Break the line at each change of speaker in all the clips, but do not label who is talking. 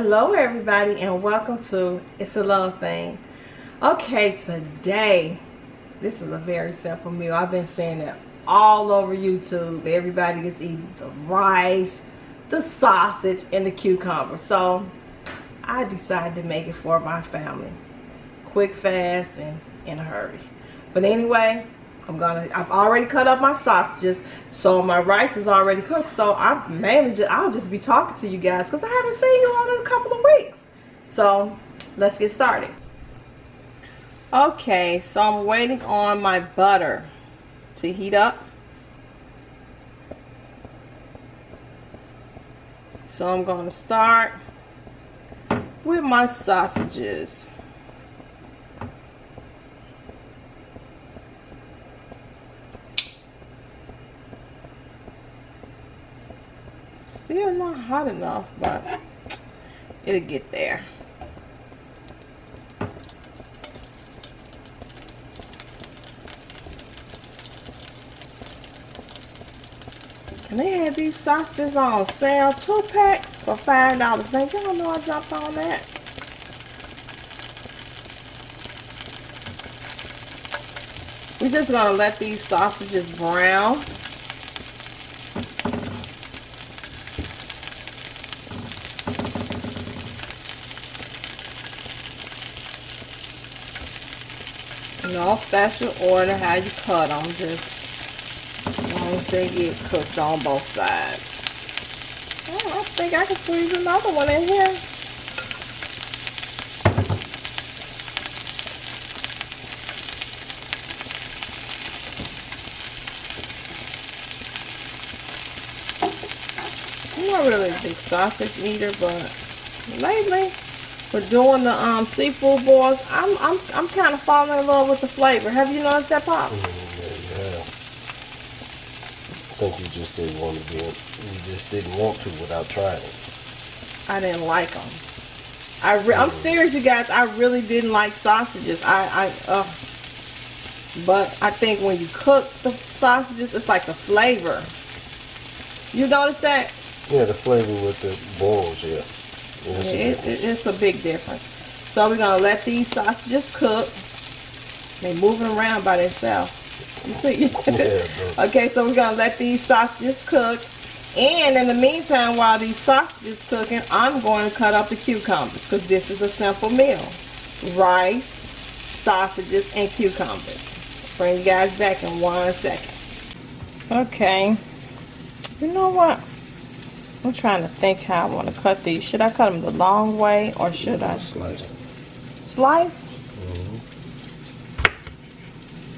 Hello everybody and welcome to It's a Love Thing. Okay, today this is a very simple meal. I've been seeing it all over YouTube. Everybody is eating the rice, the sausage, and the cucumber. So I decided to make it for my family. Quick, fast, and in a hurry. But anyway, I've already cut up my sausages, so my rice is already cooked. So I'll just be talking to you guys because I haven't seen you all in a couple of weeks. So let's get started. Okay, so I'm waiting on my butter to heat up. So I'm going to start with my sausages. Still not hot enough, but it'll get there. And they had these sausages on sale, 2 packs for $5. Now y'all know I jumped on that. We're just gonna let these sausages brown. No special order how you cut them, just as long as they get cooked on both sides. Oh, I think I can squeeze another one in here. I'm not really a big sausage eater, but lately, for doing the seafood boils, I'm kind of falling in love with the flavor. Have you noticed that, Pop?
Yeah. I think you just didn't want to you just didn't want to without trying it.
I didn't like them. I'm serious, you guys. I really didn't like sausages. But I think when you cook the sausages, it's like the flavor. You notice that?
Yeah, the flavor with the boils, yeah.
It's a big difference. So we're going to let these sausages cook. They're moving around by themselves. You see?
Yeah,
okay, so we're going to let these sausages cook. And in the meantime, while these sausages cooking, I'm going to cut up the cucumbers because this is a simple meal. Rice, sausages, and cucumbers. Bring you guys back in 1 second. Okay. You know what? I'm trying to think how I want to cut these. Should I cut them the long way or should I
slice?
Slice?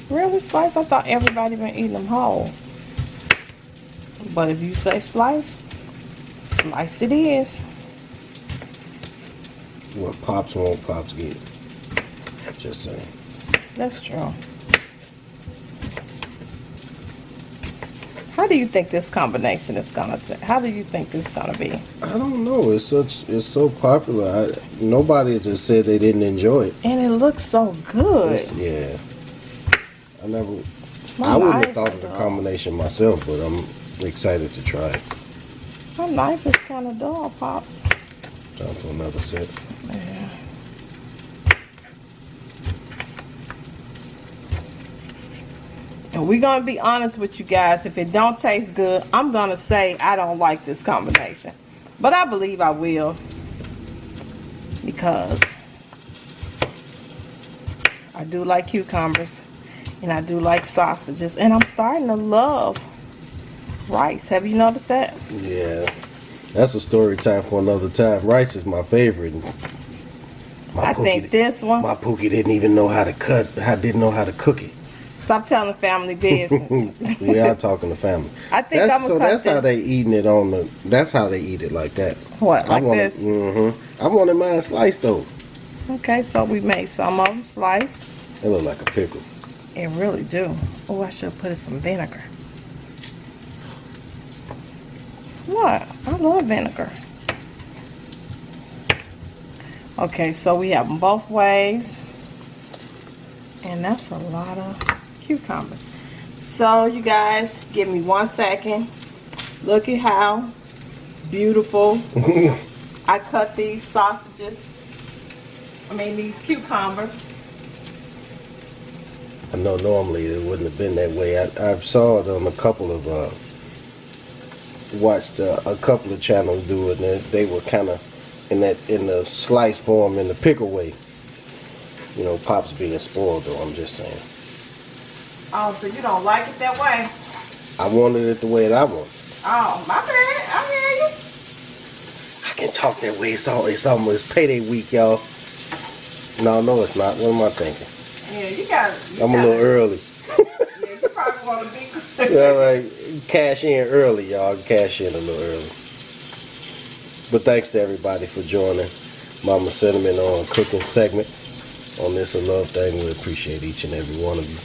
Really slice? I thought everybody been eating them whole. But if you say slice, sliced it is.
What Pops won't, Pops get. Just saying.
That's true. How do you think this combination is gonna? How do you think this is gonna be?
I don't know. It's so popular. Nobody just said they didn't enjoy it.
And it looks so good.
Yeah. I wouldn't have thought of the combination myself, but I'm excited to try it.
My knife is kind of dull, Pop.
Time for another set.
Yeah. And we're going to be honest with you guys. If it don't taste good, I'm going to say I don't like this combination. But I believe I will. Because I do like cucumbers. And I do like sausages. And I'm starting to love rice. Have you noticed that?
Yeah. That's a story time for another time. Rice is my favorite.
I think this one.
My Pookie didn't even know how to didn't know how to cook it.
Stop telling family business.
We are talking to family.
I think I'm gonna cut
that's
this.
how they eating it on the. That's how they eat it like that.
What, like this?
I wanted mine sliced though.
Okay, so we made some of them sliced.
They look like a pickle.
It really do. Oh, I should have put some vinegar. What? I love vinegar. Okay, so we have them both ways. And that's a lot of cucumbers. So you guys, give me 1 second. Look at how beautiful I cut these sausages. These cucumbers.
I know normally it wouldn't have been that way. I saw it on a couple of watched a couple of channels do it, and they were kind of in the slice form, in the pickle way. You know, Pop's being spoiled though. I'm just saying.
Oh, so you don't like it that way?
I wanted it the way that I want.
Oh, my bad. I hear you.
I can talk that way. It's almost payday week, y'all. No, it's not. What am I thinking?
Yeah, you got.
I'm a little early.
Yeah, you probably want to be.
Yeah, like cash in early, y'all. Cash in a little early. But thanks to everybody for joining Mama Cinnamon on cooking segment on this A Love Thing. We appreciate each and every one of you.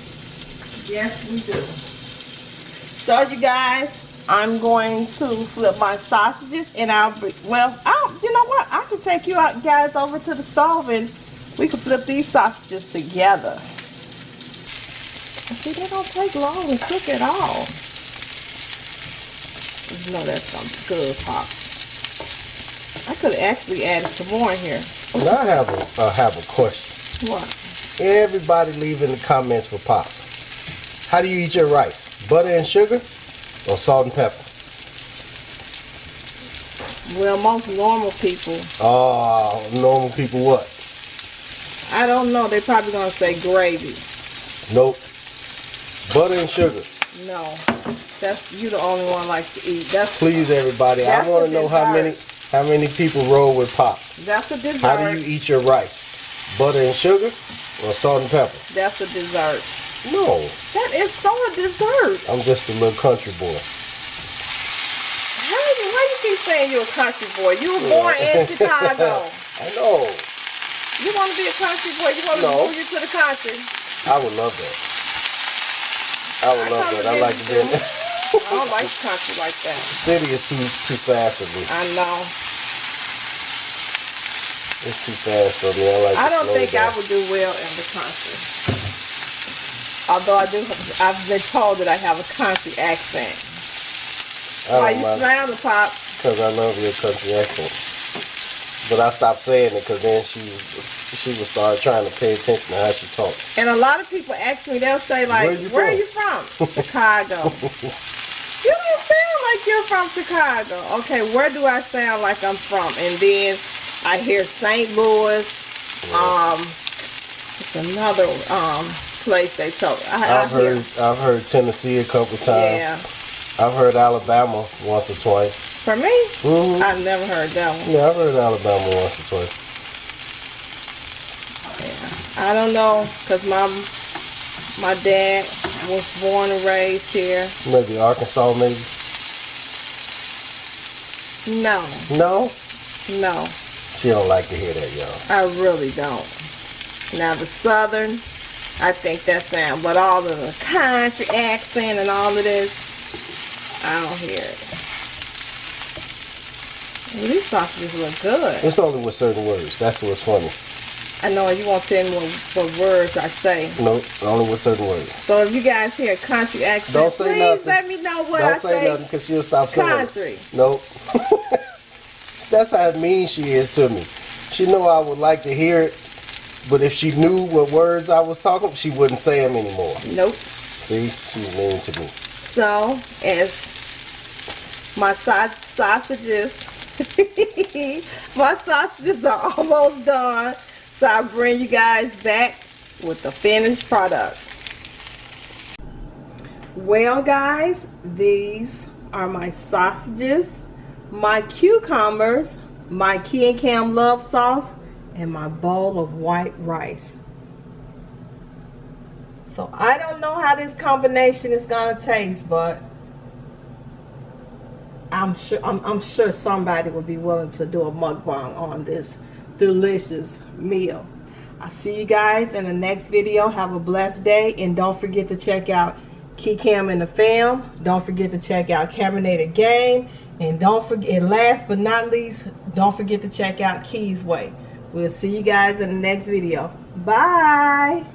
Yes, we do. So you guys, I'm going to flip my sausages, and you know what? I can take you out, guys, over to the stove, and we can flip these sausages together. See, they don't take long to cook at all. You know that's something good, Pop. I could have actually added some more in here.
Now I have a question.
What?
Everybody leave in the comments for Pop. How do you eat your rice? Butter and sugar or salt and pepper?
Well, most normal people.
Oh, normal people what?
I don't know. They're probably going to say gravy.
Nope. Butter and sugar.
No. You the only one likes to eat.
Please, everybody. I want to know how many people roll with Pop.
That's a dessert.
How do you eat your rice? Butter and sugar or salt and pepper?
That's a dessert.
No.
That is so a dessert.
I'm just a little country boy.
Why you keep saying you're a country boy? You were born in Chicago.
I know.
You want to be a country boy? You want to move you to the country?
I would love that. I like to be in there.
I don't like the country like that.
The city is too fast for me.
I know.
It's too fast for me. I don't think
I would do well in the country. Although I've been told that I have a country accent. Why you smiling, Pop?
Because I love your country accent. But I stopped saying it because then she would start trying to pay attention to how she talks.
And a lot of people ask me, they'll say like, where are you from? Chicago. You don't sound like you're from Chicago. Okay, where do I sound like I'm from? And then I hear St. Louis. It's another place they told. I've
heard Tennessee a couple times.
Yeah.
I've heard Alabama once or twice.
For me? Mm-hmm. I've never heard that one.
Yeah, I've heard Alabama once or twice.
Yeah. I don't know, because my dad was born and raised here.
Maybe Arkansas, maybe?
No.
No?
No.
She don't like to hear that, y'all.
I really don't. Now, the Southern, I think that sound, but all of the country accent and all of this, I don't hear it. Well, these sausages look good.
It's only with certain words. That's what's funny.
I know, you won't tell me what words I say.
Nope, only with certain words.
So if you guys hear country accent,
don't say
please
nothing.
let me know what
don't
I say.
Don't say nothing because she'll stop saying
country.
It. Nope. That's how mean she is to me. She know I would like to hear it, but if she knew what words I was talking, she wouldn't say them anymore.
Nope.
See, she's mean to me.
So, as my sausages, my sausages are almost done. So I'll bring you guys back with the finished product. Well, guys, these are my sausages, my cucumbers, my Key and Cam love sauce, and my bowl of white rice. So I don't know how this combination is gonna taste, but I'm sure somebody will be willing to do a mukbang on this delicious meal. I'll see you guys in the next video. Have a blessed day, and don't forget to check out Key Cam and the Fam. Don't forget to check out Caminated Game, and don't forget, and last but not least, don't forget to check out Key's Way. We'll see you guys in the next video. Bye.